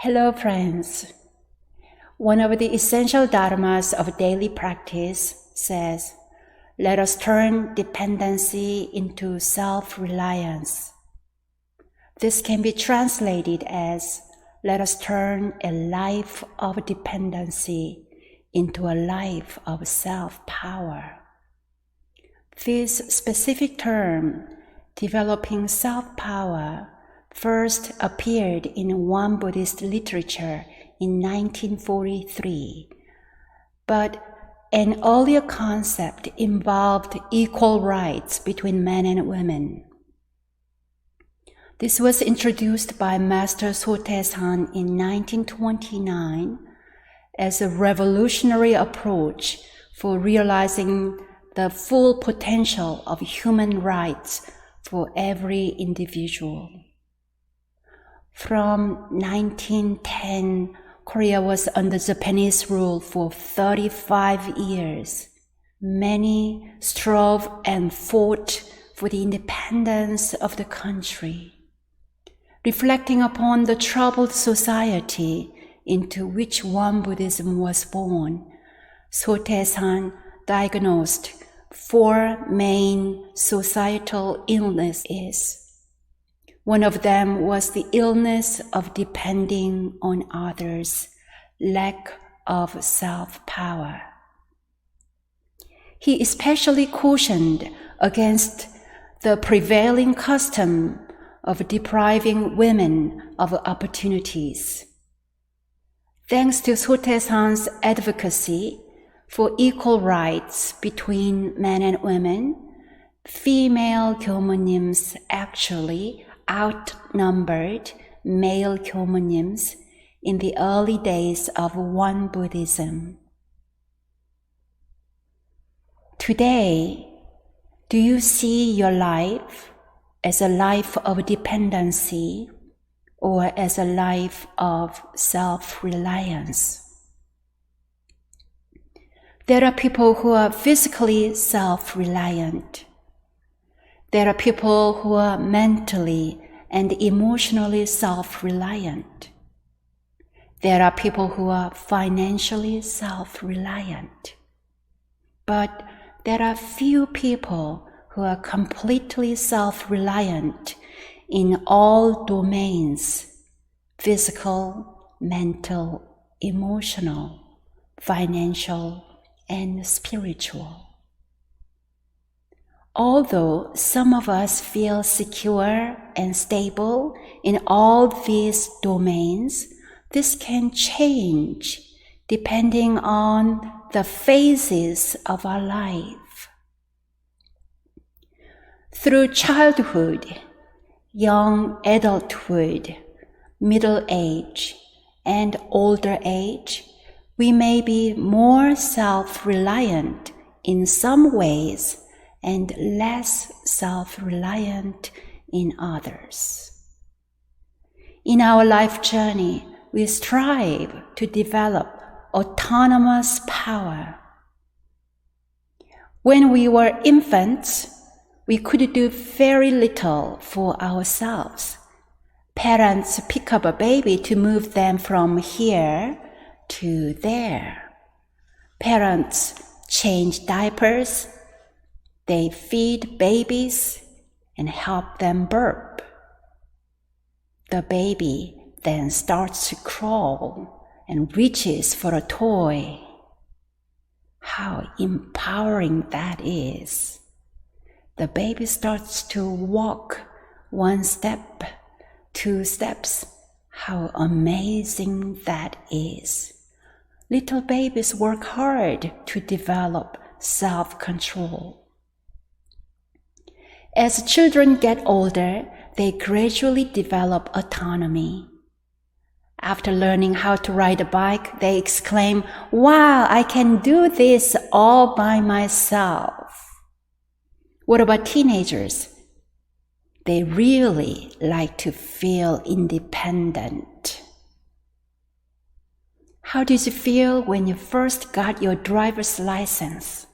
Hello, friends. One of the essential dharmas of daily practice says, let us turn dependency into self-reliance. This can be translated as, let us turn a life of dependency into a life of self-power. This specific term, developing self-power, first appeared in one Buddhist literature in 1943, but an earlier concept involved equal rights between men and women. This was introduced by Master Sotaesan in 1929 as a revolutionary approach for realizing the full potential of human rights for every individual. From 1910, Korea was under Japanese rule for 35 years. Many strove and fought for the independence of the country. Reflecting upon the troubled society into which Won Buddhism was born, Sotaesan diagnosed 4 main societal illnesses. One of them was the illness of depending on others, lack of self-power. He especially cautioned against the prevailing custom of depriving women of opportunities. Thanks to Sotaesan's advocacy for equal rights between men and women, female 교무님s actually outnumbered male 교무님s in the early days of Won Buddhism. Today, do you see your life as a life of dependency or as a life of self-reliance? There are people who are physically self-reliant. There are people who are mentally and emotionally self-reliant. There are people who are financially self-reliant. But there are few people who are completely self-reliant in all domains: physical, mental, emotional, financial, and spiritual. Although some of us feel secure and stable in all these domains, this can change depending on the phases of our life. Through childhood, young adulthood, middle age, and older age, we may be more self-reliant in some ways and less self-reliant in others. In our life journey, we strive to develop autonomous power. When we were infants, we could do very little for ourselves. Parents pick up a baby to move them from here to there. Parents change diapers. They feed babies and help them burp. The baby then starts to crawl and reaches for a toy. How empowering that is. The baby starts to walk 1 step, 2 steps. How amazing that is. Little babies work hard to develop self-control. As children get older, they gradually develop autonomy. After learning how to ride a bike, they exclaim, "Wow, I can do this all by myself." What about teenagers? They really like to feel independent. How did you feel when you first got your driver's license?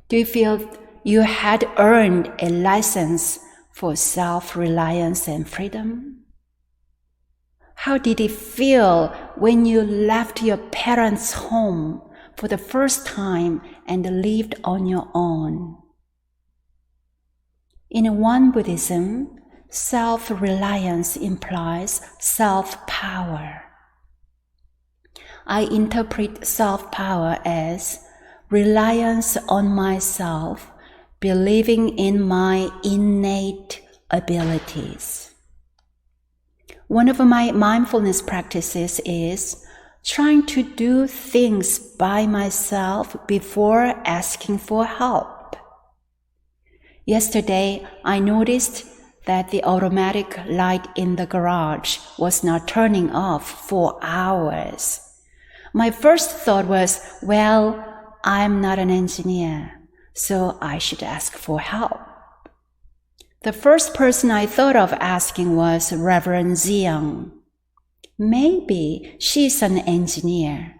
Do you feel you had earned a license for self-reliance and freedom? How did it feel when you left your parents' home for the first time and lived on your own? In Won Buddhism, self-reliance implies self-power. I interpret self-power as reliance on myself, believing in my innate abilities. One of my mindfulness practices is trying to do things by myself before asking for help. Yesterday, I noticed that the automatic light in the garage was not turning off for hours. My first thought was, well, I'm not an engineer, so I should ask for help. The first person I thought of asking was Reverend Ziang. Maybe she's an engineer.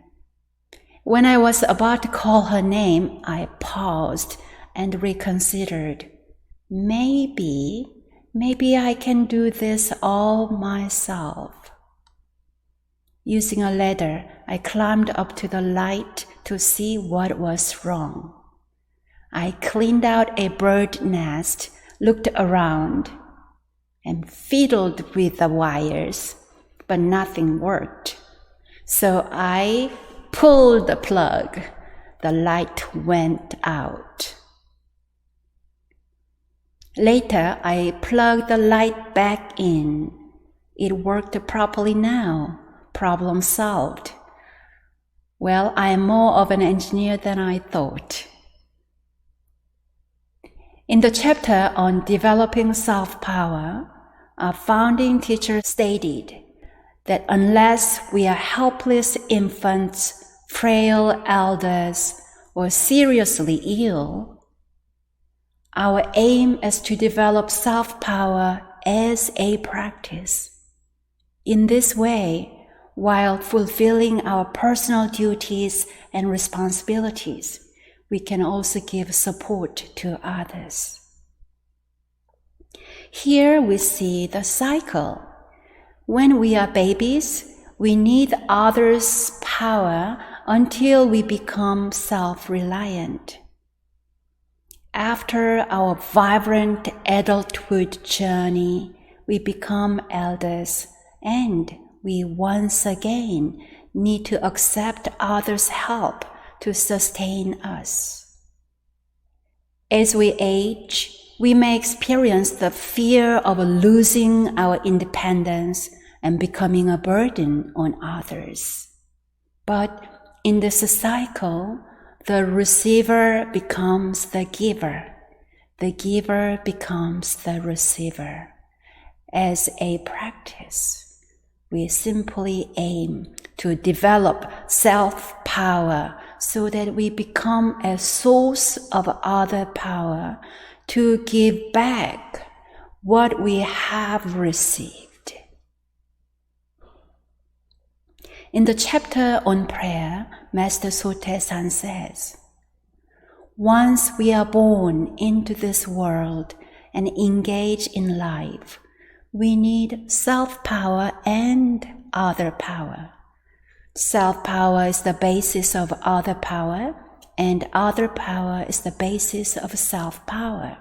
When I was about to call her name, I paused and reconsidered. Maybe I can do this all myself. Using a ladder, I climbed up to the light to see what was wrong. I cleaned out a bird nest, looked around, and fiddled with the wires, but nothing worked. So I pulled the plug. The light went out. Later, I plugged the light back in. It worked properly now. Problem solved. Well, I am more of an engineer than I thought. In the chapter on developing self-power, our founding teacher stated that unless we are helpless infants, frail elders, or seriously ill, our aim is to develop self-power as a practice. In this way, while fulfilling our personal duties and responsibilities, we can also give support to others. Here we see the cycle. When we are babies, we need others' power until we become self-reliant. After our vibrant adulthood journey, we become elders, and we once again need to accept others' help to sustain us. As we age, we may experience the fear of losing our independence and becoming a burden on others. But in this cycle, the receiver becomes the giver. The giver becomes the receiver. As a practice, we simply aim to develop self-power so that we become a source of other power to give back what we have received. In the chapter on prayer, Master Sotaesan says, once we are born into this world and engage in life, we need self-power and other power. Self-power is the basis of other power, and other power is the basis of self-power.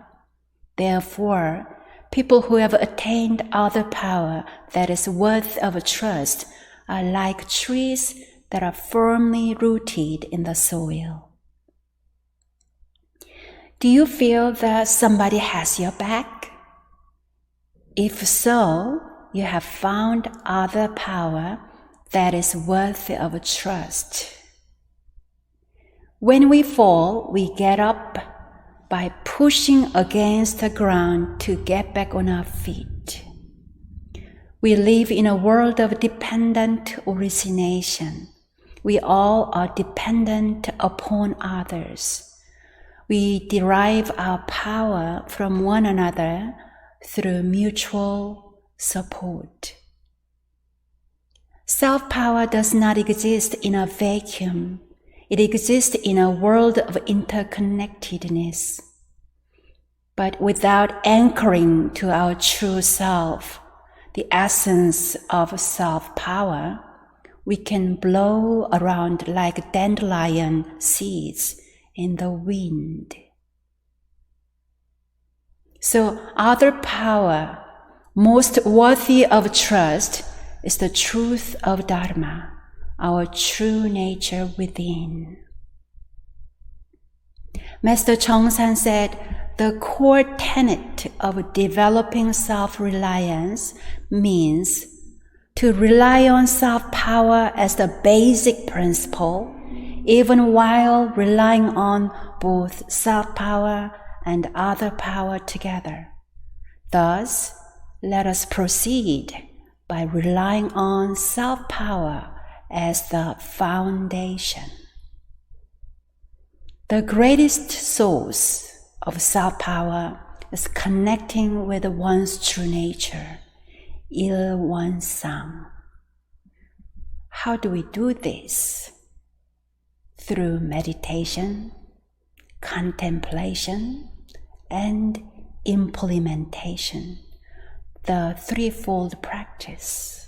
Therefore, people who have attained other power that is worthy of trust are like trees that are firmly rooted in the soil. Do you feel that somebody has your back? If so, you have found other power that is worthy of trust. When we fall, we get up by pushing against the ground to get back on our feet. We live in a world of dependent origination. We all are dependent upon others. We derive our power from one another through mutual support. Self-power does not exist in a vacuum. It exists in a world of interconnectedness. But without anchoring to our true self, the essence of self-power, we can blow around like dandelion seeds in the wind. So other power, most worthy of trust, is the truth of Dharma, our true nature within. Master Chongsan said, the core tenet of developing self-reliance means to rely on self-power as the basic principle, even while relying on both self-power and other power together. Thus, let us proceed by relying on self-power as the foundation. The greatest source of self-power is connecting with one's true nature, Il One Sang. How do we do this? Through meditation, contemplation, and implementation, the threefold practice.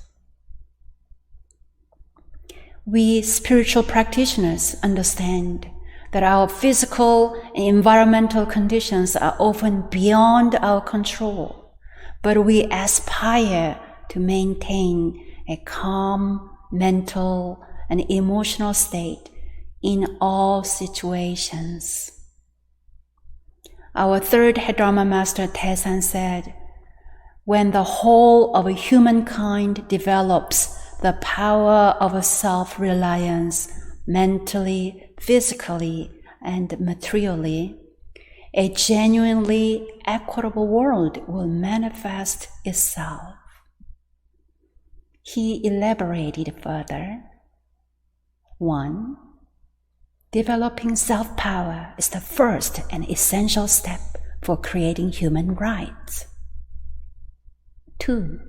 We spiritual practitioners understand that our physical and environmental conditions are often beyond our control, but we aspire to maintain a calm mental and emotional state in all situations. Our third head Dharma master Taesan said, when the whole of humankind develops the power of self-reliance mentally, physically, and materially, a genuinely equitable world will manifest itself. He elaborated further. 1. Developing self-power is the first and essential step for creating human rights. 2.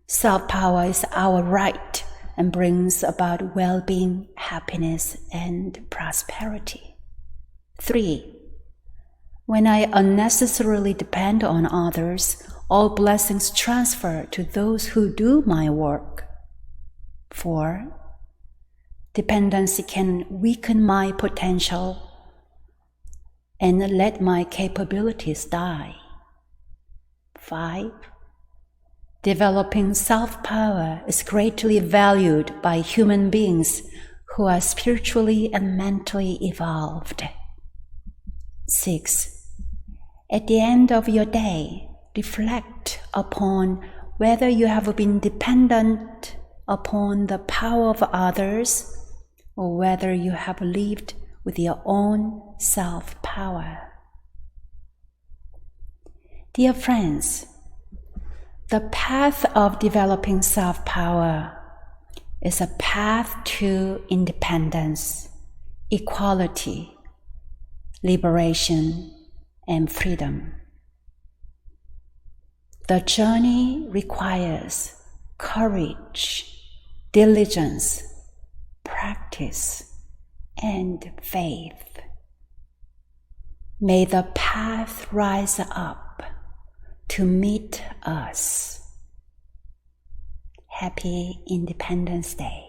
Self-power is our right and brings about well-being, happiness, and prosperity. 3. When I unnecessarily depend on others, all blessings transfer to those who do my work. 4. Dependency can weaken my potential and let my capabilities die. 5. Developing self-power is greatly valued by human beings who are spiritually and mentally evolved. 6. At the end of your day, reflect upon whether you have been dependent upon the power of others or whether you have lived with your own self-power. Dear friends, the path of developing self-power is a path to independence, equality, liberation, and freedom. The journey requires courage, diligence, practice, and faith. May the path rise up to meet us. Happy Independence Day.